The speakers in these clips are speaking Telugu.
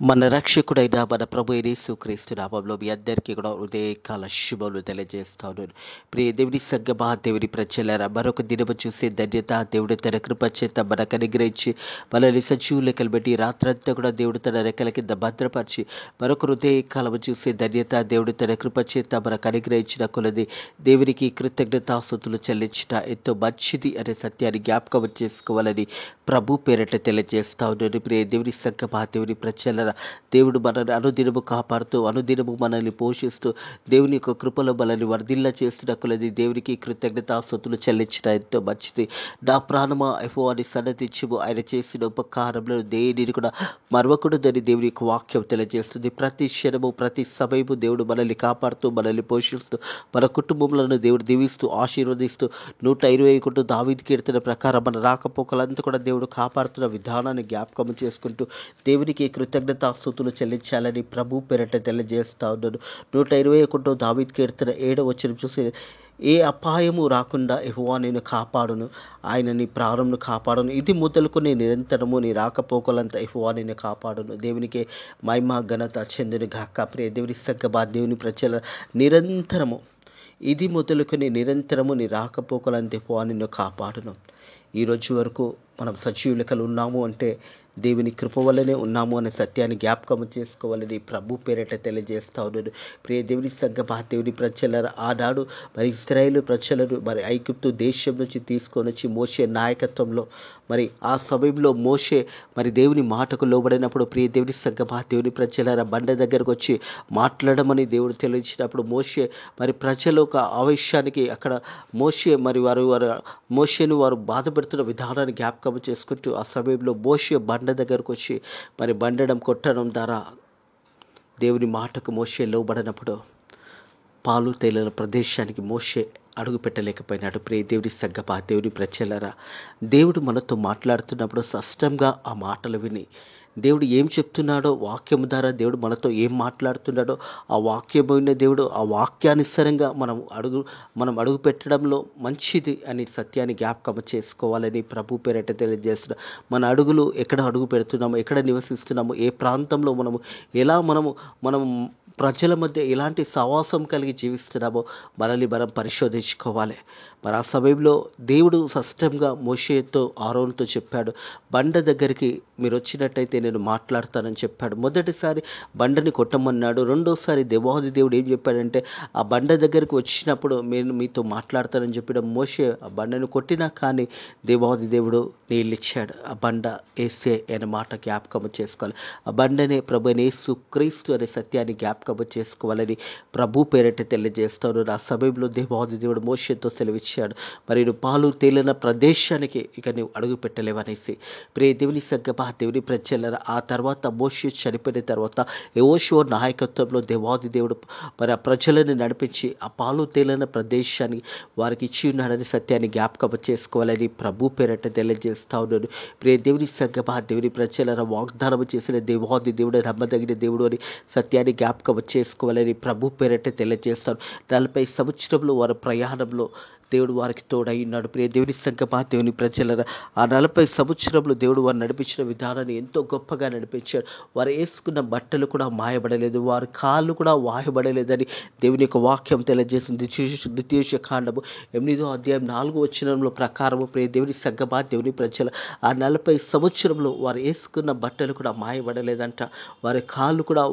మన రక్షకుడైన మన ప్రభు యేసుక్రీస్తు నామములో మీ అందరికీ కూడా ఉదయకాల శుభములు తెలియజేస్తాను. ప్రియ దేవుని సంగమా, దేవుని ప్రజలారా, మరొక దినము చూసే ధన్యత దేవుడు తన కృప చేత మనకు అనుగ్రహించి మనల్ని సజీవ లెక్కలు బట్టి రాత్రంతా కూడా దేవుడు తన రెక్కల కింద భద్రపరిచి మరొక హృదయకాలము చూసే ధన్యత దేవుడు తన కృప చేత మనకు అనుగ్రహించిన కొలది దేవునికి కృతజ్ఞతాస్తుతులు చెల్లించిన ఎంతో మంచిది అనే సత్యాన్ని జ్ఞాపకం చేసుకోవాలని ప్రభు పేరట తెలియజేస్తా ఉన్నాను. ప్రియ దేవుని సంగమా, దేవుని ప్రజలారా, దేవుడు మనల్ని అనుదినము కాపాడుతూ అనుదినము మనల్ని పోషిస్తూ దేవుని యొక్క కృపలో మనల్ని వర్ధిల్ల చేస్తున్న కొలది దేవునికి కృతజ్ఞతాస్తుతులు చెల్లించిన ఎంతో మంచిది. నా ప్రాణమా యెహోవాని సన్నతించుము, ఆయన చేసిన ఉపకారంలో దేనిని కూడా మరవకూడదని దేవుని యొక్క వాక్యం తెలియజేస్తుంది. ప్రతి క్షణము ప్రతి సమయము దేవుడు మనల్ని కాపాడుతూ మనల్ని పోషిస్తూ మన కుటుంబములను దేవుడు దీవిస్తూ ఆశీర్వదిస్తూ 121 దావీదు కీర్తన ప్రకారం మన రాకపోకలంతా కూడా దేవుడు కాపాడుతున్న విధానాన్ని జ్ఞాపకం చేసుకుంటూ దేవునికి కృతజ్ఞతాస్తుతులు చెల్లించాలని ప్రభు పేరట తెలియజేస్తా ఉన్నాను. 121 దావీదు కీర్తన 7వ వచనం చూసి, ఏ అపాయము రాకుండా యెహోవా నేను కాపాడును, ఆయన నీ ప్రాణమును కాపాడును, ఇది మొదలుకొని నిరంతరము నీ రాకపోకలంతా యెహోవా నేను కాపాడును. దేవునికి మహిమ ఘనత చెందును గాక. ప్రియ దేవుని సంగమా, దేవుని ప్రజల నిరంతరము ఇది మొదలుకొని నిరంతరము నీ రాకపోకలంతా యెహోవా నిన్ను కాపాడును. ఈరోజు వరకు మనం సజీవ లెక్కలు ఉన్నాము అంటే దేవుని కృప వల్లనే ఉన్నాము అనే సత్యాన్ని జ్ఞాపకం చేసుకోవాలని ప్రభు పేరిట తెలియజేస్తా ఉన్నాను. ప్రియ దేవుని సంగమా, దేవుని ప్రజలారా, ఆనాడు మరి ఇశ్రాయేలు ప్రజలను మరి ఐగుప్తు దేశం నుంచి తీసుకొని వచ్చి మోషే నాయకత్వంలో మరి ఆ సమయంలో మోషే మరి దేవుని మాటకు లోబడినప్పుడు ప్రియ దేవుని సంగమా, దేవుని ప్రజలారా, బండ దగ్గరకు వచ్చి మాట్లాడమని దేవుడు తెలియజేసినప్పుడు మోషే మరి ప్రజల ఒక ఆవేశానికి అక్కడ మోషే మరి మోషేను వారు బాధ పెడుతున్న విధానాన్ని జ్ఞాపకం చేసుకుంటూ ఆ సమయంలో మోషే బండ దగ్గరకు వచ్చి మరి బండడం కొట్టడం ద్వారా దేవుని మాటకు మోషే లోబడినప్పుడు పాలు తేలిన ప్రదేశానికి మోషే అడుగు పెట్టలేకపోయినాడు. ప్రియ దేవుని సంగమా, దేవుని ప్రజలారా, దేవుడు మనతో మాట్లాడుతున్నప్పుడు స్పష్టంగా ఆ మాటలు విని దేవుడు ఏం చెప్తున్నాడో వాక్యం ద్వారా దేవుడు మనతో ఏం మాట్లాడుతున్నాడో ఆ వాక్యమైన దేవుడు ఆ వాక్యానుసారంగా మనం అడుగు పెట్టడంలో మంచిది అని సత్యాన్ని జ్ఞాపకం చేసుకోవాలని ప్రభు పేరట తెలియజేస్తున్నాం. మన అడుగులు ఎక్కడ అడుగు పెడుతున్నామో, ఎక్కడ నివసిస్తున్నామో, ఏ ప్రాంతంలో ఎలా మనం ప్రజల మధ్య ఎలాంటి సహవాసం కలిగి జీవిస్తున్నామో మనల్ని మనం పరిశోధించుకోవాలి. మరి ఆ సమయంలో దేవుడు స్పష్టంగా మోషేతో ఆరోనుతో చెప్పాడు, బండ దగ్గరికి మీరు వచ్చినట్టయితే నేను మాట్లాడతానని చెప్పాడు. మొదటిసారి బండని కొట్టమన్నాడు. రెండోసారి దేవాది దేవుడు ఏం చెప్పాడంటే, ఆ బండ దగ్గరికి వచ్చినప్పుడు నేను మీతో మాట్లాడతానని చెప్పడం మోషే ఆ బండను కొట్టినా కానీ దేవాది దేవుడు నీళ్ళిచ్చాడు. ఆ బండ ఏసే అనే మాట జ్ఞాపకం చేసుకోవాలి. ఆ బండనే ప్రభు యేసుక్రీస్తు అనే సత్యాన్ని జ్ఞాపకం చేసుకోవాలని ప్రభు పేరట తెలియజేస్తాను. ఆ సమయంలో దేవాది దేవుడు మోషేతో సెలవిచ్చాడు, మరి నువ్వు పాలు తేలిన ప్రదేశానికి ఇక నువ్వు అడుగు పెట్టలేవనేసి. ప్రియ దేవుని సంగమా, దేవుని ప్రజలారా, ఆ తర్వాత మోషే చనిపోయిన తర్వాత యెహోషువ నాయకత్వంలో దేవాది దేవుడు మరి ఆ ప్రజలను నడిపించి ఆ పాలు తేలిన ప్రదేశాన్ని వారికి ఇచ్చి ఉన్నాడని సత్యాన్ని జ్ఞాపకం చేసుకోవాలని ప్రభు పేరట తెలియజేస్తా ఉన్నాను. ప్రియ దేవుని సంగమా, దేవుని ప్రజలారా, వాగ్దానం చేసిన దేవాది దేవుడు నమ్మదగిన దేవుడు అని సత్యాన్ని జ్ఞాపకం చేసుకోవాలని ప్రభు పేరట తెలియజేస్తాను. 40 సంవత్సరంలో వారి ప్రయాణంలో దేవుడు వారికి తోడై ఉన్నాడు. ప్రియ దేవుని సంగమా, దేవుని ప్రజలారా, ఆ 40 సంవత్సరంలో దేవుడు వారు నడిపించిన విధానాన్ని ఎంతో గొప్పగా నడిపించాడు. వారు వేసుకున్న బట్టలు కూడా మాయబడలేదు, వారి కాళ్ళు కూడా వాయబడలేదని దేవుని యొక్క వాక్యం తెలియజేసింది. ద్వితీయోపదేశకాండము 8వ అధ్యాయం 4వ వచనంలో ప్రకారము ప్రియ దేవుని సంగమా, దేవుని ప్రజల ఆ 40 సంవత్సరంలో వారు వేసుకున్న బట్టలు కూడా మాయబడలేదంట. వారి కాళ్ళు కూడా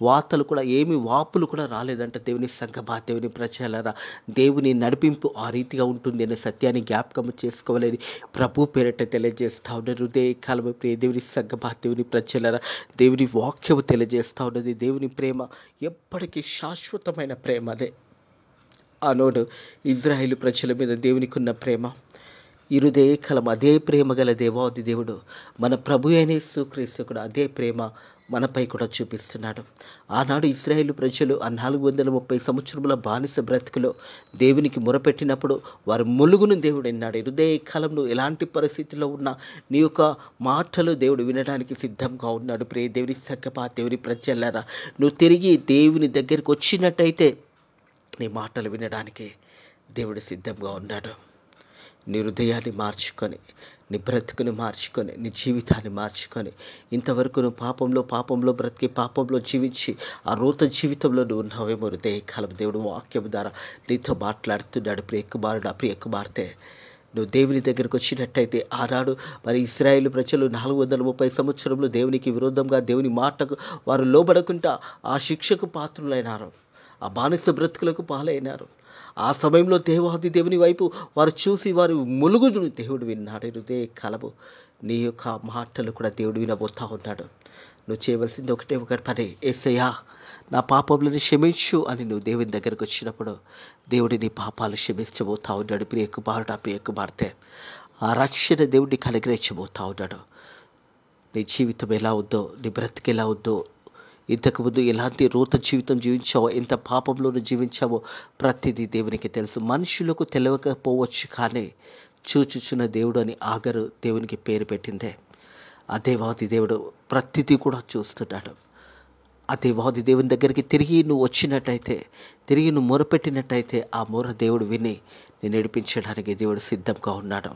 వాతలు కూడా ఏమి వాపులు కూడా రాలేదంట. దేవుని సంగమా, దేవుని ప్రజలారా, దేవుని నడిపింపు ఆ రీతిగా ఉంటుంది అనే సత్యాన్ని జ్ఞాపకం చేసుకోవాలని ప్రభు పేరట తెలియజేస్తా ఉన్నది. హృదయ కాలము ప్రియ దేవుని సంగమా, దేవుని ప్రజలారా, దేవుని వాక్యము తెలియజేస్తా ఉన్నది. దేవుని ప్రేమ ఎప్పటికీ శాశ్వతమైన ప్రేమ. అదే ఆనాడు ఇజ్రాయేలు ప్రజల మీద దేవునికి ఉన్న ప్రేమ, ఈ హృదయ కాలం అదే ప్రేమ గల దేవాది దేవుడు మన ప్రభు అయిన యేసుక్రీస్తు కూడా అదే ప్రేమ మనపై కూడా చూపిస్తున్నాడు. ఆనాడు ఇశ్రాయేలు ప్రజలు ఆ 430 సంవత్సరముల బానిస బ్రతుకులో దేవునికి మొరపెట్టినప్పుడు వారు ములుగును దేవుడు ఎన్నాడు. హృదయ కాలంలో ఎలాంటి పరిస్థితుల్లో ఉన్నా నీ యొక్క మాటలు దేవుడు వినడానికి సిద్ధంగా ఉన్నాడు. ప్రియ దేవుని సంగమా, దేవుని ప్రజలారా, నువ్వు తిరిగి దేవుని దగ్గరికి వచ్చినట్టయితే నీ మాటలు వినడానికి దేవుడు సిద్ధంగా ఉన్నాడు. నీ హృదయాన్ని మార్చుకొని నీ బ్రతుకును మార్చుకొని, నీ జీవితాన్ని మార్చుకొని, ఇంతవరకు నువ్వు పాపంలో బ్రతికి పాపంలో జీవించి ఆ రోత జీవితంలో నువ్వు ఉన్నావేమో కాలం దేవుడు వాక్యం ద్వారా నీతో మాట్లాడుతున్నాడు. ప్రియ కుమారుడా, ప్రియ కుమార్తె, నువ్వు దేవుని దగ్గరకు వచ్చినట్టయితే, ఆనాడు మరి ఇశ్రాయేలు ప్రజలు 430 సంవత్సరంలో దేవునికి విరోధంగా దేవుని మాటకు వారు లోబడకుండా ఆ శిక్షకు పాత్రులైనారు, ఆ బానిస బ్రతుకులకు పాలైనారు. ఆ సమయంలో దేవాది దేవుని వైపు వారు చూసి వారు ములుగును దేవుడు విన్నాడు. కాలము నీ యొక్క మాటలు కూడా దేవుడు వినబోతా ఉన్నాడు. నువ్వు చేయవలసింది ఒక పని, యేసయ్యా నా పాపములను క్షమించు అని నువ్వు దేవుని దగ్గరకు వచ్చినప్పుడు దేవుడి నీ పాపాలు క్షమించబోతా ఉన్నాడు. ప్రియ కుమారుడా, ప్రియ కుమార్తె, ఆ రక్షణ దేవుడిని అనుగ్రహించబోతా ఉన్నాడు. నీ జీవితం ఎలా ఉందో, నీ బ్రతికి ఎలా ఉందో, ఇంతకుముందు ఎలాంటి రోత జీవితం జీవించావో, ఎంత పాపంలోనూ జీవించావో ప్రతిదీ దేవునికి తెలుసు. మనుషులకు తెలియకపోవచ్చు, కానీ చూచుచున్న దేవుడు అని ఆగరు దేవునికి పేరు పెట్టిందే. ఆ దేవాది దేవుడు ప్రతిదీ కూడా చూస్తున్నాడు. ఆ దేవాది దేవుని దగ్గరికి తిరిగి నువ్వు వచ్చినట్టయితే, తిరిగి నువ్వు మొరపెట్టినట్టయితే, ఆ మొర దేవుడు విని నేను నడిపించడానికి దేవుడు సిద్ధంగా ఉన్నాడు.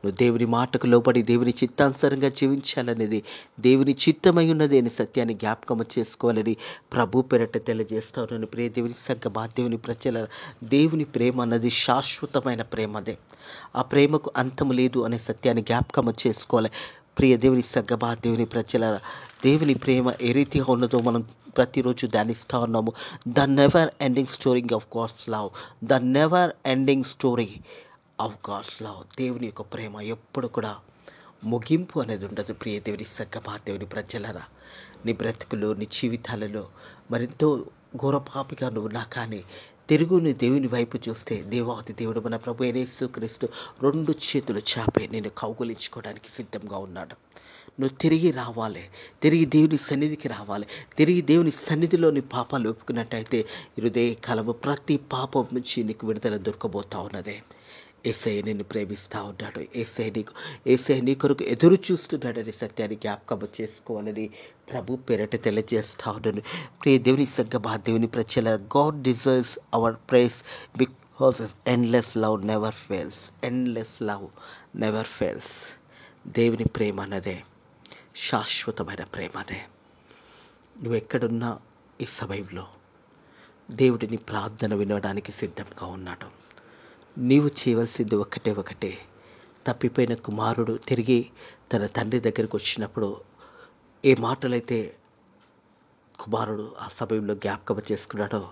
నువ్వు దేవుని మాటకు లోబడి దేవుని చిత్తానుసారంగా జీవించాలనేది దేవుని చిత్తమై ఉన్నది అని సత్యాన్ని జ్ఞాపకం చేసుకోవాలని ప్రభు పేరట తెలియజేస్తాను. ప్రియ దేవుని సంగమా, దేవుని ప్రజల, దేవుని ప్రేమ అన్నది శాశ్వతమైన ప్రేమదే. ఆ ప్రేమకు అంతము లేదు అనే సత్యాన్ని జ్ఞాపకం చేసుకోవాలి. ప్రియ దేవుని సంగమా, దేవుని ప్రజల, దేవుని ప్రేమ ఏ రీతిగా ఉన్నదో మనం ప్రతిరోజు ధ్యానిస్తూ ఉన్నాము. The never ending story of God's love, the never ending story of God's love. దేవుని యొక్క ప్రేమ ఎప్పుడు కూడా ముగింపు అనేది ఉండదు. ప్రియ దేవుని సంగమా, దేవుని ప్రజలరా, నీ బ్రతుకులో, నీ జీవితాలలో మరెంతో ఘోర పాపిగా నువ్వు ఉన్నా కానీ తిరుగు నీ దేవుని వైపు చూస్తే, దేవాది దేవుడు మన ప్రభు యేసుక్రీస్తు 2 చేతులు చాపి నేను కౌగులించుకోవడానికి సిద్ధంగా ఉన్నాడు. నువ్వు తిరిగి రావాలి, తిరిగి దేవుని సన్నిధికి రావాలి. తిరిగి దేవుని సన్నిధిలో నీ పాపాలు ఒప్పుకున్నట్టయితే హృదయ కాలము ప్రతి పాపం నుంచి నీకు విడుదల దొరకబోతా ఉన్నదే. యేసయ్య నిన్ను ప్రేమిస్తూ ఉన్నాడు. యేసయ్య నీ కొరకు ఎదురు చూస్తున్నాడని సత్యాన్ని జ్ఞాపకం చేసుకోవాలని ప్రభు పేరట తెలియజేస్తా ఉన్నాను. ప్రియ దేవుని సంగమా, దేవుని ప్రజల, God deserves our praise because his endless love never fails. Endless love never fails. దేవుని ప్రేమ అన్నదే శాశ్వతమైన ప్రేమ. అదే నువ్వు ఎక్కడున్నా ఈ సమయంలో దేవుడిని ప్రార్థన వినడానికి సిద్ధంగా ఉన్నాడు. నీవు చేయవలసింది ఒకటే, తప్పిపోయిన కుమారుడు తిరిగి తన తండ్రి దగ్గరికి వచ్చినప్పుడు ఏ మాటలైతే కుమారుడు ఆ సమయంలో జ్ఞాపకం చేసుకున్నాడో,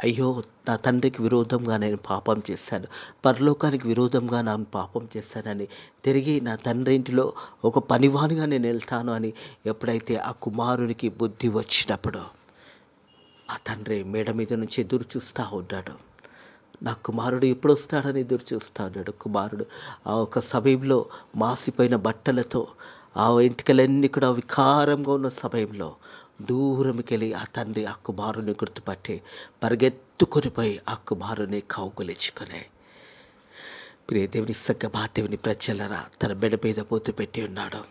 అయ్యో నా తండ్రికి విరోధంగా నేను పాపం చేశాను, పరలోకానికి విరోధంగా నేను పాపం చేశానని, తిరిగి నా తండ్రి ఇంటిలో ఒక పనివానిగా నేను వెళ్తాను అని ఎప్పుడైతే ఆ కుమారునికి బుద్ధి వచ్చినప్పుడు, ఆ తండ్రి మేడ మీద నుంచి ఎదురు చూస్తూ ఉన్నాడు. నా కుమారుడు ఎప్పుడు వస్తాడని ఎదురు చూస్తూ ఉన్నాడు. కుమారుడు ఆ ఒక సమయంలో మాసిపోయిన బట్టలతో, ఆ ఎంటికలన్నీ కూడా వికారంగా ఉన్న సమయంలో దూరంకి వెళ్ళి ఆ తండ్రి ఆ కుమారుని గుర్తుపట్టి పరిగెత్తుకొని పోయి ఆ కుమారుని కౌగులించుకునే. ప్రియ దేవుని సంగమా, దేవుని ప్రజలరా, తన మెడ మీద పోతు పెట్టి ఉన్నాడు.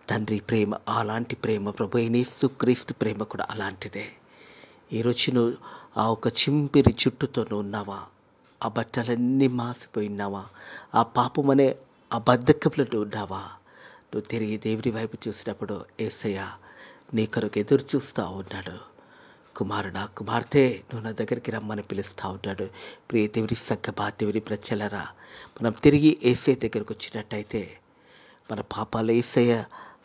తండ్రి ప్రేమ అలాంటి ప్రేమ, ప్రభు యేసుక్రీస్తు ప్రేమ కూడా అలాంటిదే. ఈరోజు నువ్వు ఆ ఒక చింపిరి చుట్టుతో నువ్వు ఉన్నావా? ఆ బట్టలన్నీ మాసిపోయినావా? ఆ పాపం అనే ఆ బద్ధకంలో నువ్వు ఉన్నావా? నువ్వు తిరిగి దేవుని వైపు చూసినప్పుడు యేసయ్య నీ కొరకు ఎదురు చూస్తూ ఉన్నాడు. కుమారుడా, కుమార్తె, నువ్వు నా దగ్గరికి రమ్మని పిలుస్తూ ఉంటాడు. ప్రియ దేవుని సంగమా, దేవుని ప్రజలరా, మనం తిరిగి యేసయ్య దగ్గరకు వచ్చినట్టయితే మన పాపాలు యేసయ్య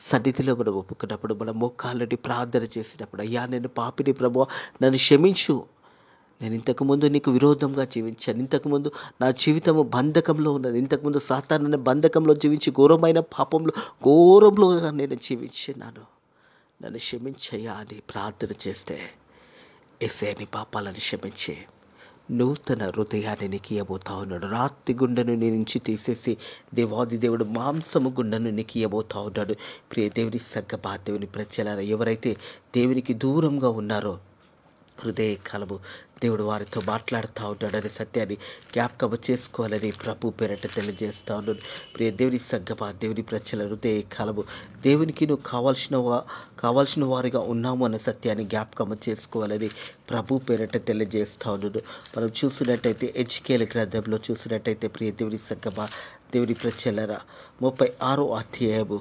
సన్నిధిలో మనం ఒప్పుకున్నప్పుడు, మన మోకాళ్ళని ప్రార్థన చేసినప్పుడు, అయ్యా నేను పాపిని ప్రభువా, నన్ను క్షమించు, నేను ఇంతకుముందు నీకు విరోధంగా జీవించాను, ఇంతకుముందు నా జీవితము బంధకంలో ఉన్నది, ఇంతకుముందు సాతాను బంధకంలో జీవించి ఘోరమైన ఘోరంలో నేను జీవించినాను, నన్ను క్షమించయ్యా అని ప్రార్థన చేస్తే యేసయ్య నీ పాపాలను క్షమించి నూతన హృదయాన్ని నీకు ఇవ్వబోతా ఉన్నాడు. రాతి గుండెను నీ నుంచి తీసేసి దేవాది దేవుడు మాంసము గుండెను నీకు ఇవ్వబోతా ఉన్నాడు. ప్రియ దేవుని సంగమా, దేవుని ప్రజలారా, ఎవరైతే దేవునికి దూరంగా ఉన్నారో హృదయ కాలము దేవుడు వారితో మాట్లాడుతూ ఉంటాడని సత్యాన్ని జ్ఞాపకం చేసుకోవాలని ప్రభు పేరట తెలియజేస్తా ఉన్నాను. ప్రియ దేవుని సంగమా, దేవుని ప్రజల హృదయ కాలము దేవునికి నువ్వు కావాల్సిన వారిగా ఉన్నాము అన్న సత్యాన్ని జ్ఞాపకం చేసుకోవాలని ప్రభు పేరట తెలియజేస్తా ఉన్నాను. మనం చూసినట్టయితే హెజ్కేలు గ్రంథంలో చూసినట్టయితే ప్రియ దేవుని సంగమా, దేవుని ప్రజలారా 36వ అధ్యాయము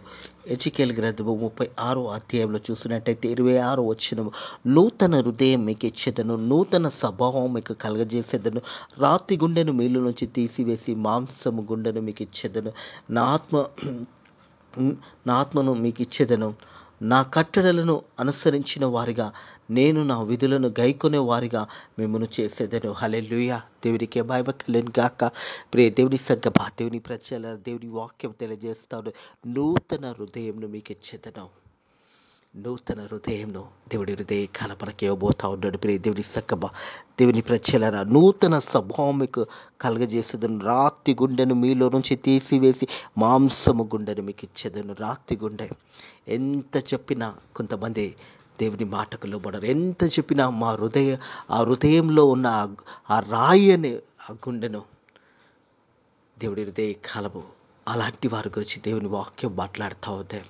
ఎజికేల్ గ్రంథము 36వ అధ్యాయంలో చూసినట్టయితే 26వ వచనము, నూతన హృదయం మీకు ఇచ్చేదను, నూతన స్వభావం మీకు కలగజేసేదను, రాతి గుండెను మీలో నుంచి తీసివేసి మాంసము గుండెను మీకు ఇచ్చేదను, నా ఆత్మను మీకు ఇచ్చేదను, నా కట్టడలను అనుసరించిన వారిగా నేను నా విధులను గైకొనే వారిగా మిమ్మల్ని చేసేదను. హల్లెలూయా. దేవునికి మహిమ కలుగును గాక. ప్రియ దేవుని సంగమా, దేవుని ప్రజల దేవుని వాక్యం తెలియజేస్తాడు, నూతన హృదయంను మీకు ఇచ్చేదను. నూతన హృదయంను దేవుడి హృదయ కాలం మనకి ఇవ్వబోతా ఉన్నాడు. ప్రియ దేవుని సంగమా, దేవుని ప్రజలారా, నూతన స్వభావం మీకు కలగజేసేదను, రాతి గుండెను మీలో నుంచి తీసివేసి మాంసము గుండెను మీకు ఇచ్చేదను. రాతి గుండె ఎంత చెప్పినా కొంతమంది దేవుని మాటకు లోబడరు. ఎంత చెప్పినా ఆ హృదయంలో ఉన్న ఆ రాయి అనే ఆ గుండెను దేవుడి హృదయ కాలము అలాంటి వారి గురించి దేవుని వాక్యం మాట్లాడుతూ ఉంది.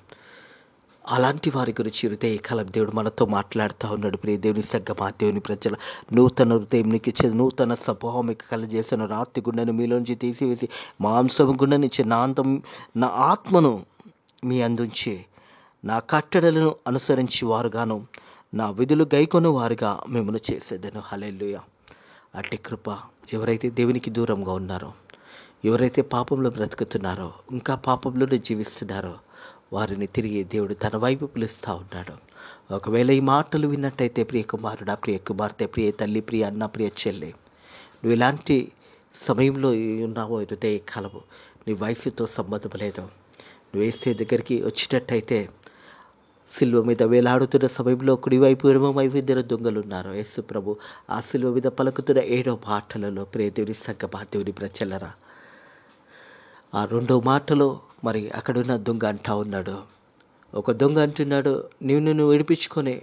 అలాంటి వారి గురించి హృదయ కాలం దేవుడు మనతో మాట్లాడుతూ ఉన్నాడు. ప్రియ దేవుని సంగమా, దేవుని ప్రజల, నూతన హృదయం నీకు ఇచ్చేది, నూతన స్వభావం మీకు కలగజేసిన, రాతి గుండెను మీలోంచి తీసివేసి మాంసము గుండెనిచ్చి నా ఆత్మను మీ అందుంచి నా కట్టడలను అనుసరించి వారుగాను నా విధులు గైకొను వారుగా మిమ్మల్ని చేసేదను. హల్లెలూయా. అట్టి కృప ఎవరైతే దేవునికి దూరంగా ఉన్నారో, ఎవరైతే పాపంలో బ్రతుకుతున్నారో, ఇంకా పాపంలోనే జీవిస్తున్నారో, వారిని తిరిగి దేవుడు తన వైపు పిలుస్తూ ఉన్నాడు. ఒకవేళ ఈ మాటలు విన్నట్టయితే, ప్రియ కుమారుడా, ప్రియ కుమార్తె, ప్రియ తల్లి, ప్రియ అన్న, ప్రియ చెల్లి, నువ్వు ఇలాంటి సమయంలో ఉన్నావో, హృదయ కాలము నీ వయసుతో సంబంధం లేదు, నువ్వు యేసయ్య దగ్గరికి వచ్చినట్టయితే, సిలువ మీద వేలాడుతున్న సమయంలో కుడివైపు ఎడమవైపు 2 దొంగలు ఉన్నారు. యేసు ప్రభు ఆ సిలువ మీద పలుకుతున్న 7వ మాటలలో, ప్రియ దేవుని సంగమా, దేవుని ప్రజలరా, ఆ 2వ మాటలో మరి అక్కడున్న దొంగ అంటా ఉన్నాడు. ఒక దొంగ అంటున్నాడు, నువ్వు విడిపించుకొని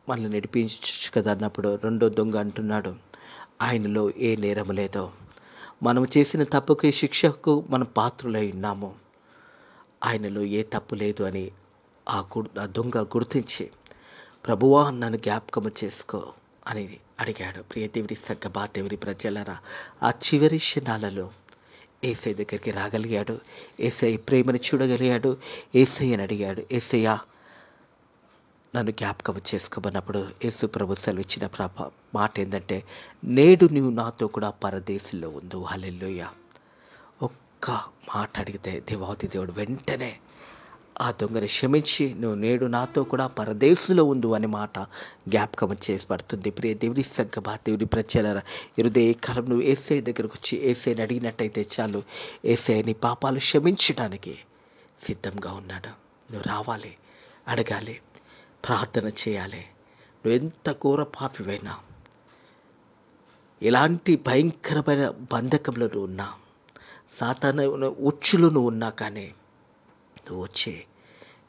మళ్ళీ నడిపించు కదా అన్నప్పుడు, 2వ దొంగ అంటున్నాడు, ఆయనలో ఏ నేరం లేదో, మనం చేసిన తప్పుకి శిక్షకు మనం పాత్రులై ఉన్నాము, ఆయనలో ఏ తప్పు లేదు అని ఆ దొంగ గుర్తించి, ప్రభువా నన్ను జ్ఞాపకము చేసుకో అని అడిగాడు. ప్రియ దేవుని సంగమా, దేవుని ప్రజలరా, ఆ చివరి క్షణాలలో యేసయ్య దగ్గరికి రాగలిగాడు. యేసయ్య ప్రేమను చూడగలిగాడు. యేసయ్యని అడిగాడు, యేసయ్య నన్ను జ్ఞాపకం చేసుకోమన్నప్పుడు యేసు ప్రభు సెలవిచ్చిన మాట ఏంటంటే, నేడు నీవు నాతో కూడా పరదేశంలో ఉండు. హల్లెలూయా. ఒక్క మాట అడిగితే దేవాది దేవుడు వెంటనే ఆ దొంగని క్షమించి, నువ్వు నేడు నాతో కూడా పరదేశంలో ఉండు అనే మాట జ్ఞాపకం చేపడుతుంది. ప్రియ దేవుని సంగమా, దేవుని ప్రజలారా, హృదయ కాలం నువ్వు యేసయ్య దగ్గరకు వచ్చి యేసయ్యని అడిగినట్టయితే చాలు, యేసయ్య నీ పాపాలు క్షమించడానికి సిద్ధంగా ఉన్నాడు. నువ్వు రావాలి, అడగాలి, ప్రార్థన చేయాలి. నువ్వు ఎంత ఘోర పాపివైనా, ఎలాంటి భయంకరమైన బంధకంలో నువ్వు ఉన్నా, సాతాను ఉచ్చులో నువ్వు ఉన్నా కానీ నువ్వు వచ్చి,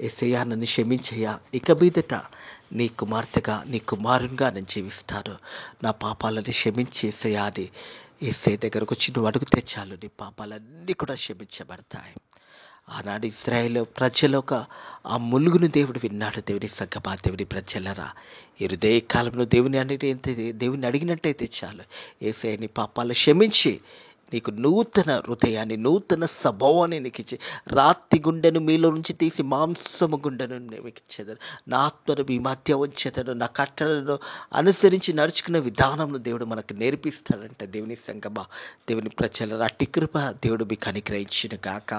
యేసయ్యా నన్ను క్షమించయ్యా, ఇక మీదట నీ కుమార్తెగా నీ కుమారునిగా నేను జీవిస్తాను, నా పాపాలని క్షమించి యేసయ్యా అని యేసయ్య దగ్గరకు వచ్చి నువ్వు అడిగితే చాలు, నీ పాపాలన్నీ కూడా క్షమించబడతాయి. ఆనాడు ఇశ్రాయేలు ప్రజల ఆ ములుగును దేవుడు విన్నాడు. దేవుని సంగమా, దేవుని ప్రజలరా, ఈ హృదయ కాలంలో దేవుని అడిగినట్టయితే చాలు, యేసయ్య నీ పాపాలు క్షమించి నీకు నూతన హృదయాన్ని, నూతన స్వభావాన్ని నీకు ఇచ్చి, రాతి గుండెను మీలో నుంచి తీసి మాంసము గుండెను మీకు ఇచ్చేదను, నా ఆత్మను మీ మధ్య ఉంచేదను, నా కట్టడలను అనుసరించి నడుచుకునే విధానంలో దేవుడు మనకు నేర్పిస్తాడంట. దేవుని సంగమా, దేవుని ప్రజల అట్టి కృప దేవుడు మీకు అనుగ్రహించిన గాక.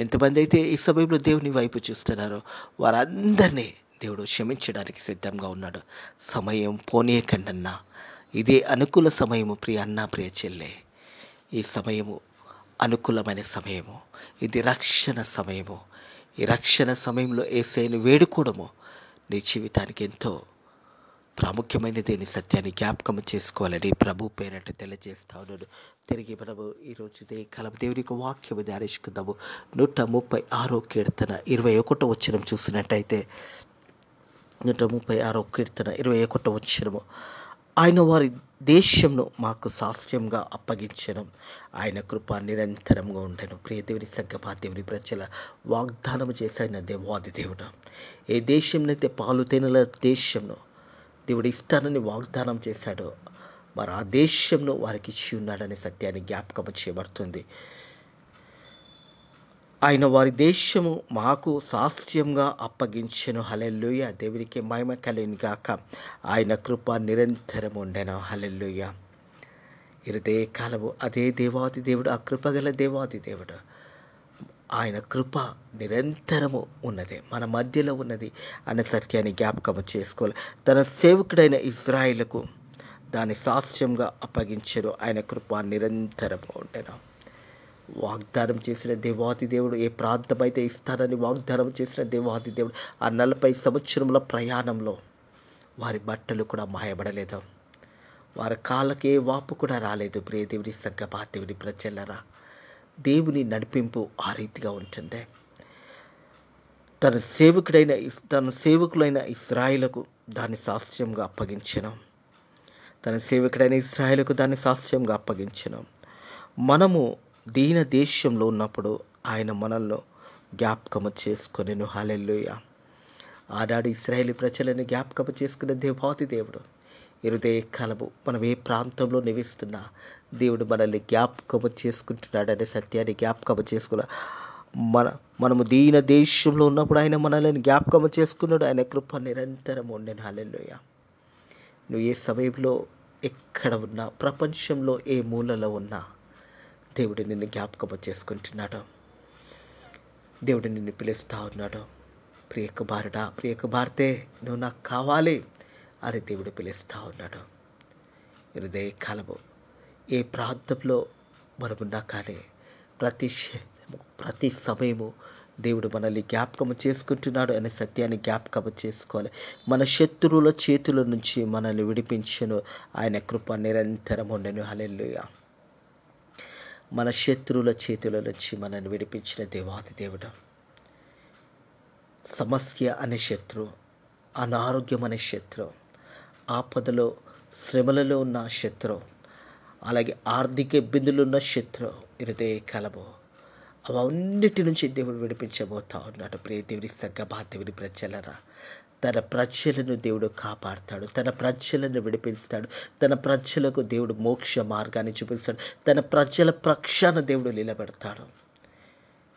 ఎంతమంది అయితే ఈ సమయంలో దేవుని వైపు చూస్తున్నారో వారందరినీ దేవుడు క్షమించడానికి సిద్ధంగా ఉన్నాడు. సమయం పోనీయకండన్నా, ఇదే అనుకూల సమయము ప్రియ అన్న, ప్రియ చెల్లె. ఈ సమయము అనుకూలమైన సమయము, ఇది రక్షణ సమయము. ఈ రక్షణ సమయంలో యేసయ్యను వేడుకోవడము నీ జీవితానికి ఎంతో ప్రాముఖ్యమైనది అని సత్యాన్ని జ్ఞాపకం చేసుకోవాలని ప్రభు పేరట తెలియజేస్తా ఉన్నాడు. తిరిగి మనము ఈరోజు కాలం దేవుని యొక్క వాక్యము ధ్యానించుకుందాము. 136వ కీర్తన 21వ వచనం చూసినట్టయితే, 136వ కీర్తన 21వ వచనము, ఆయన వారి దేశంను మాకు సాస్యంగా అప్పగించను, ఆయన కృప నిరంతరంగా ఉండను. ప్రియ దేవుని సంగమా, దేవుని ప్రజల, వాగ్దానం చేసిన దేవాది దేవుడు, ఏ దేశంనైతే పాలు తేనెల దేశంను దేవుడు ఇస్తానని వాగ్దానం చేశాడో, మరి ఆ దేశంను వారికి ఇచ్చి ఉన్నాడనే సత్యాన్ని జ్ఞాపకం చేయబడుతుంది. ఆయన వారి దేశము మాకు సాస్త్యంగా అప్పగించెను. హల్లెలూయా. దేవునికి మహిమ కలుగును గాక. ఆయన కృప నిరంతరం ఉండెను. హల్లెలూయా. ఇరుదే కాలము అదే దేవాది దేవుడు, ఆ కృపగల దేవాది దేవుడు. ఆయన కృప నిరంతరము ఉన్నది, మన మధ్యలో ఉన్నది అనే సత్యాన్ని జ్ఞాపకం చేసుకోవాలి. తన సేవకుడైన ఇజ్రాయిలకు దాని సాక్ష్యంగా అప్పగించెను. ఆయన కృప నిరంతరము ఉండెను. వాగ్దానం చేసిన దేవాది దేవుడు, ఏ ప్రాంతం అయితే ఇస్తానని వాగ్దానం చేసిన దేవాది దేవుడు, ఆ 40 సంవత్సరముల ప్రయాణంలో వారి బట్టలు కూడా మాయబడలేదు, వారి కాళ్ళకి ఏ వాపు కూడా రాలేదు. ప్రియ దేవుని సంగమా, దేవుని ప్రజలరా, దేవుని నడిపింపు ఆ రీతిగా ఉంటుంది. తన సేవకులైన ఇశ్రాయేలుకు దాన్ని సాక్ష్యంగా అప్పగించెను. తన సేవకుడైన ఇశ్రాయేలుకు దాన్ని సాక్ష్యంగా అప్పగించెను. మనము దీన దేశంలో ఉన్నప్పుడు ఆయన మనల్ని జ్ఞాపకము చేసుకొనెను. హల్లెలూయా. ఆనాడు ఇశ్రాయేలు ప్రజలను జ్ఞాపకము చేసుకున్న దేవాది దేవుడు ఇరుదే కాలము మనం ఏ ప్రాంతంలో నివసిస్తున్నా దేవుడు మనల్ని జ్ఞాపకము చేసుకుంటున్నాడనే సత్యాన్ని జ్ఞాపకము చేసుకున్న మనము దీన దేశంలో ఉన్నప్పుడు ఆయన మనల్ని జ్ఞాపకము చేసుకున్నాడు. ఆయన కృప నిరంతరం ఉండెను. హల్లెలూయా. నువ్వు ఏ సమయంలో ఎక్కడ ఉన్నా, ప్రపంచంలో ఏ మూలలో ఉన్నా, దేవుడు నిన్ను జ్ఞాపకము చేసుకుంటున్నాడు. దేవుడు నిన్ను పిలుస్తూ ఉన్నాడు. ప్రియ కుమారుడా, ప్రియ కుమార్తె, నువ్వు నాకు కావాలి అని దేవుడు పిలుస్తూ ఉన్నాడు. హృదయ కాలము ఏ ప్రాంతంలో మనమున్నా కానీ ప్రతి సమయము దేవుడు మనల్ని జ్ఞాపకము చేసుకుంటున్నాడు అనే సత్యాన్ని జ్ఞాపకము చేసుకోవాలి. మన శత్రువుల చేతుల నుంచి మనల్ని విడిపించెను. ఆయన కృప నిరంతరం ఉండెను. హల్లెలూయా. మన శత్రువుల చేతుల నుంచి మనల్ని విడిపించిన దేవాది దేవుడు. సమస్య అనే శత్రువు, అనారోగ్యం అనే శత్రువు, ఆపదలో శ్రమలలో ఉన్న శత్రువు, అలాగే ఆర్థిక ఇబ్బందులు ఉన్న శత్రువు, ఇరుదే కలము, అవన్నిటి నుంచి దేవుడు విడిపించబోతా ఉన్నాడు. ప్రియ దేవుని సంగమా, దేవుని ప్రజలరా, తన ప్రజలను దేవుడు కాపాడుతాడు, తన ప్రజలను విడిపిస్తాడు, తన ప్రజలకు దేవుడు మోక్ష మార్గాన్ని చూపిస్తాడు, తన ప్రజల పక్షాన దేవుడు నిలబెడతాడు.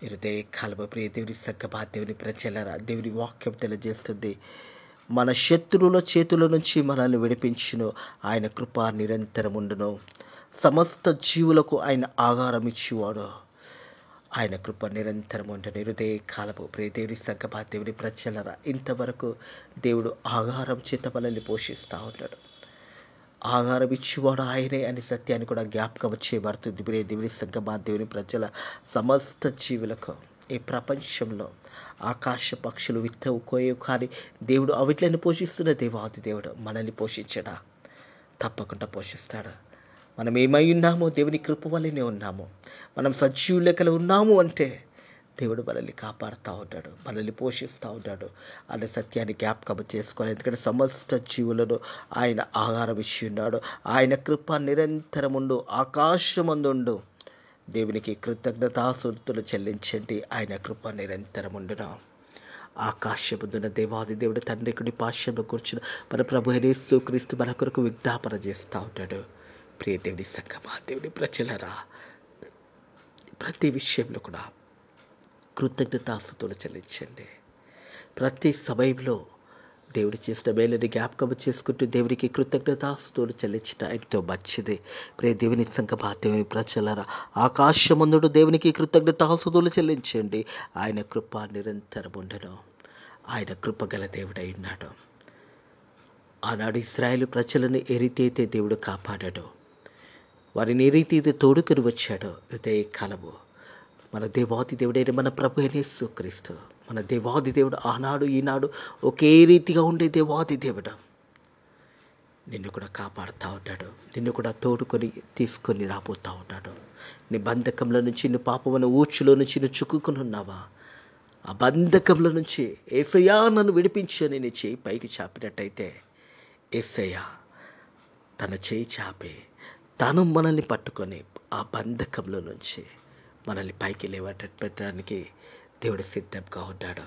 ఇరుదే కాలము ప్రియ దేవుని సంగమా, దేవుని ప్రజలరా, దేవుని వాక్యం తెలియజేస్తుంది, మన శత్రువుల చేతుల నుంచి మనల్ని విడిపించును. ఆయన కృప నిరంతరం ఉండును. సమస్త జీవులకు ఆయన ఆహారం ఇచ్చేవాడు. ఆయన కృప నిరంతరం ఉండును. ఇరుదే కాలము ప్రియ దేవుని సంగమా, దేవుని ప్రజలరా, ఇంతవరకు దేవుడు ఆహారం చేత మనల్ని పోషిస్తూ ఉన్నాడు. ఆహారం ఇచ్చేవాడు ఆయనే అనే సత్యాన్ని కూడా జ్ఞాపకం చేయబడుతుంది. ప్రియ దేవుని సంగమా, దేవుని ప్రజల సమస్త జీవులకు ఈ ప్రపంచంలో ఆకాశ పక్షులు విత్తవు కోయవు, కానీ దేవుడు అవిట్లను పోషిస్తున్న దేవాది దేవుడు మనల్ని పోషించడా? తప్పకుండా పోషిస్తాడు. మనం ఏమై ఉన్నామో దేవుని కృప వల్లనే ఉన్నాము. మనం సజీవ లెక్కలు ఉన్నాము అంటే దేవుడు మనల్ని కాపాడుతూ ఉంటాడు, మనల్ని పోషిస్తూ ఉంటాడు అనే సత్యాన్ని జ్ఞాపకం చేసుకోవాలి. ఎందుకంటే సమస్త జీవులను ఆయన ఆహారం ఇచ్చి ఉన్నాడు. ఆయన కృప నిరంతరముండు, ఆకాశమందుండు. దేవునికి కృతజ్ఞతాస్తుతులు చెల్లించండి. ఆయన కృప నిరంతరముండున. ఆకాశముందున దేవాది దేవుడు తండ్రి కుడి పార్శ్వంలో కూర్చుని మన ప్రభు యేసుక్రీస్తు మన కొరకు విజ్ఞాపన చేస్తూ ఉంటాడు. ప్రియ దేవుని సంగమా, దేవుని ప్రజలరా, ప్రతి విషయంలో కూడా కృతజ్ఞతాస్తుతులు చెల్లించండి. ప్రతి సమయంలో దేవుడు చేసిన మేలని జ్ఞాపకం చేసుకుంటూ దేవునికి కృతజ్ఞతాస్తుతులు చెల్లించట ఎంతో మంచిది. ప్రియ దేవుని సంగమా, దేవుని ప్రజలరా, ఆకాశమందుడు దేవునికి కృతజ్ఞతాస్తుతులు చెల్లించండి. ఆయన కృప నిరంతరం ఉండను. ఆయన కృపగల దేవుడై ఉన్నాడు. ఆనాడు ఇశ్రాయేలు ప్రజలను ఏ రీతి అయితే దేవుడు కాపాడాడో, వారిని ఏ రీతి అయితే తోడుకొని వచ్చాడో, హృదయ కాలము మన దేవాది దేవుడైన మన ప్రభు యేసుక్రీస్తు, మన దేవాది దేవుడు ఆనాడు ఈనాడు ఒకే రీతిగా ఉండే దేవాది దేవుడు నిన్ను కూడా కాపాడుతూ ఉంటాడు. నిన్ను కూడా తోడుకొని తీసుకొని రాబోతూ ఉంటాడు. నీ బంధకంలో నుంచి, నీ పాపమైన ఊచులో నుంచి నువ్వు చిక్కుకుని ఉన్నావా? ఆ బంధకంలో నుంచి యేసయ్యా నన్ను విడిపించని నీ చేయి పైకి చాపినట్టయితే యేసయ్య తన చేయి చాపి తను మనల్ని పట్టుకొని ఆ బంధకంలో నుంచి మనల్ని పైకి లేవటడానికి దేవుడు సిద్ధంగా ఉన్నాడు.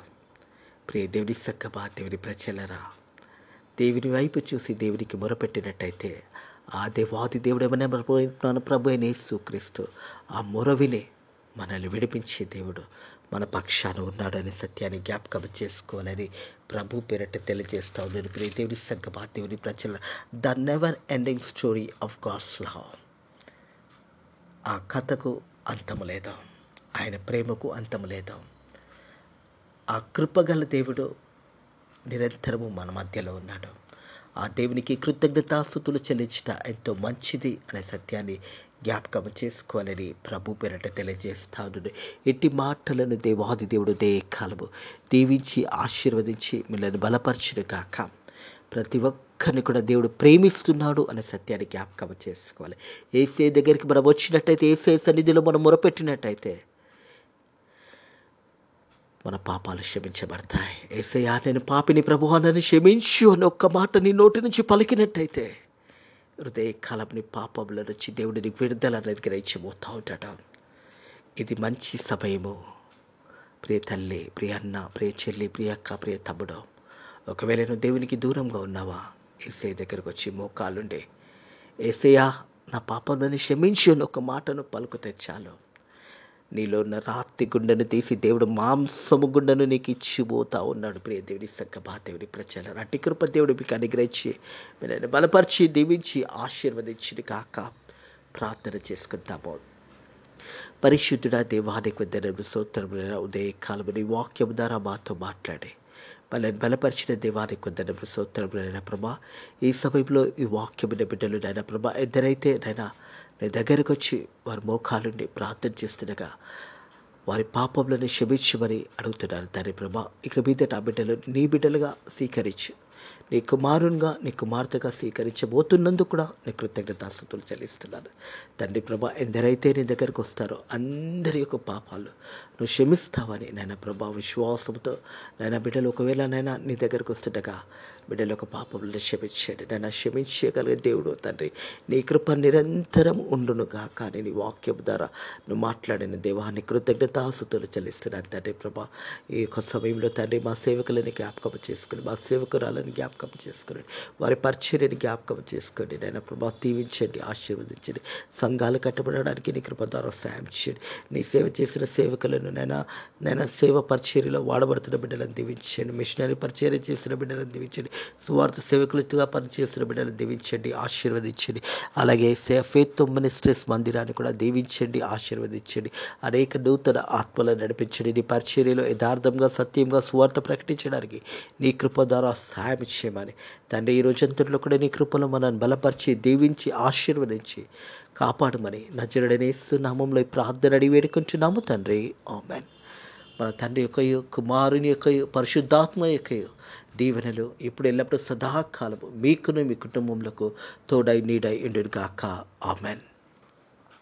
ప్రియ దేవుని సంగమా, దేవుని ప్రజలరా, దేవుని వైపు చూసి దేవునికి మొరపెట్టినట్టయితే ఆ దేవాది దేవుడు ఏమైనా మన ప్రభు అయిన యేసుక్రీస్తు ఆ మొర విని మనల్ని విడిపించే దేవుడు, మన పక్షాన ఉన్నాడనే సత్యాన్ని జ్ఞాపకం చేసుకోవాలని ప్రభు పేరట తెలియజేస్తా ఉన్నాను. ప్రియ దేవుని సంగమా, దేవుని ప్రజల, the never ending story of God's love. ఆ కథకు అంతము లేదు, ఆయన ప్రేమకు అంతము లేదు. ఆ కృపగల దేవుడు నిరంతరము మన మధ్యలో ఉన్నాడు. ఆ దేవునికి కృతజ్ఞతాస్తుతులు చెల్లించడం ఎంతో మంచిది అనే సత్యాన్ని జ్ఞాపకం చేసుకోవాలని ప్రభు పేరట తెలియజేస్తాను. ఎట్టి మాటలను దేవాది దేవుడు కాలము దీవించి ఆశీర్వదించి మిమ్మల్ని బలపరచును గాక. ప్రతి ఒక్కరిని కూడా దేవుడు ప్రేమిస్తున్నాడు అనే సత్యాన్ని జ్ఞాపకం చేసుకోవాలి. యేసే దగ్గరికి మనం వచ్చినట్టయితే, యేసే సన్నిధిలో మనం మొరపెట్టినట్టయితే మన పాపాలు క్షమించబడతాయి. యేసయ్యా, నేను పాపిని ప్రభువా నన్ను క్షమించు అని ఒక్క మాట నీ నోటి నుంచి పలికినట్టయితే హృదయకాలం నీ పాపముల నుంచి దేవుడు నీకు విడుదల అనేది గ్రహించబోతా ఉంటాడు. ఇది మంచి సమయము. ప్రియ తల్లి, ప్రియ అన్న, ప్రియ చెల్లి, ప్రియ అక్క, ప్రియ తమ్ముడు, ఒకవేళ నువ్వు దేవునికి దూరంగా ఉన్నావా, యేసయ్య దగ్గరకు వచ్చి మోకాలుండి, యేసయ్యా నా పాపములను క్షమించు అని ఒక మాటను పలుకుతే చాలు. నీలో ఉన్న రాతి గుండెను తీసి దేవుడు మాంసము గుండెను నీకు ఇచ్చిపోతా ఉన్నాడు. ప్రియ దేవుని సంగమా, దేవుని ప్రజల, అట్టి కృప దేవుడు మీకు అనుగ్రహించి మీరు బలపరిచి దీవించి ఆశీర్వదించి కాక ప్రార్థన చేసుకుంటాము. పరిశుద్ధుడా దేవానికి వందనములు, స్తోత్రములు. ఉదయకాలము నీ వాక్యము ద్వారా మాతో మాట్లాడే వాళ్ళని బలపరిచిన దేవానికి వందనములు, స్తోత్రములు. ప్రభా, ఈ సమయంలో ఈ వాక్యమున బిడ్డలు నాయన ప్రభా, ఎందరైతే నాయన నీ దగ్గరకు వచ్చి వారి మోకాలుండి ప్రార్థన చేస్తుండగా వారి పాపములను క్షమించమని అడుగుతున్నారు తండ్రి ప్రభా. ఇక మీద నా బిడ్డలు నీ బిడ్డలుగా స్వీకరించు, నీ కుమారునిగా నీ కుమార్తెగా స్వీకరించబోతున్నందుకు కూడా నీ కృతజ్ఞతాస్తుతులు చెల్లిస్తున్నాను తండ్రి ప్రభా. ఎందరైతే నీ దగ్గరకు వస్తారో అందరి యొక్క పాపాలు నువ్వు క్షమిస్తావని నాయన ప్రభా విశ్వాసంతో నాయన బిడ్డలు ఒకవేళ నాయన నీ దగ్గరకు వస్తుండగా బిడ్డల యొక్క పాపములను క్షమించండి నాయన. క్షమించగలిగే దేవుడు తండ్రి, నీ కృప నిరంతరం ఉండును గాక. నీ వాక్యం ద్వారా నువ్వు మాట్లాడిన దేవాన్ని కృతజ్ఞతాస్తుతులు చెల్లిస్తున్నాను తండ్రి ప్రభా. ఈ యొక్క సమయంలో తండ్రి మా సేవకులని జ్ఞాపకం చేసుకుని, మా సేవకురాలని జ్ఞాపకం చేసుకుని, వారి పరిచర్యని జ్ఞాపకం చేసుకోండి నాయన ప్రభా. దీవించండి, ఆశీర్వదించండి. సంఘాలు కట్టబడడానికి నీ కృప ద్వారా సాయం చేయండి. నీ సేవ చేసిన సేవకులను నైనా సేవ పరిచర్యలో వాడబడుతున్న బిడ్డలను దీవించండి. మిషనరీ పరిచర్య చేసిన బిడ్డలను దీవించండి. సువార్త సేవకులుగా పనిచేస్తున్న బిడ్డలను దీవించండి, ఆశీర్వదించండి. అలాగే ఫెయిత్ మినిస్ట్రీస్ మందిరాన్ని కూడా దీవించండి, ఆశీర్వదించండి. అనేక నూతన ఆత్మలను నడిపించండి. నీ పరిచర్యలో యథార్థంగా సత్యంగా సువార్త ప్రకటించడానికి నీ కృప ద్వారా సాయం చేయమని తండ్రి, ఈ రోజంతట్లో కూడా నీ కృపలో మనల్ని బలపరిచి దీవించి ఆశీర్వదించి కాపాడమని నజరుడైన యేసు నామములో ప్రార్థన అడిగి వేడుకుంటున్నాము తండ్రి, ఆమేన్. మన తండ్రి యొక్క కుమారుని యొక్క పరిశుద్ధాత్మ యొక్క దీవెనలు ఇప్పుడు ఎల్లప్పుడూ సదాకాలము మీకును మీ కుటుంబములకు తోడై నీడై ఉండును గాక, ఆమేన్.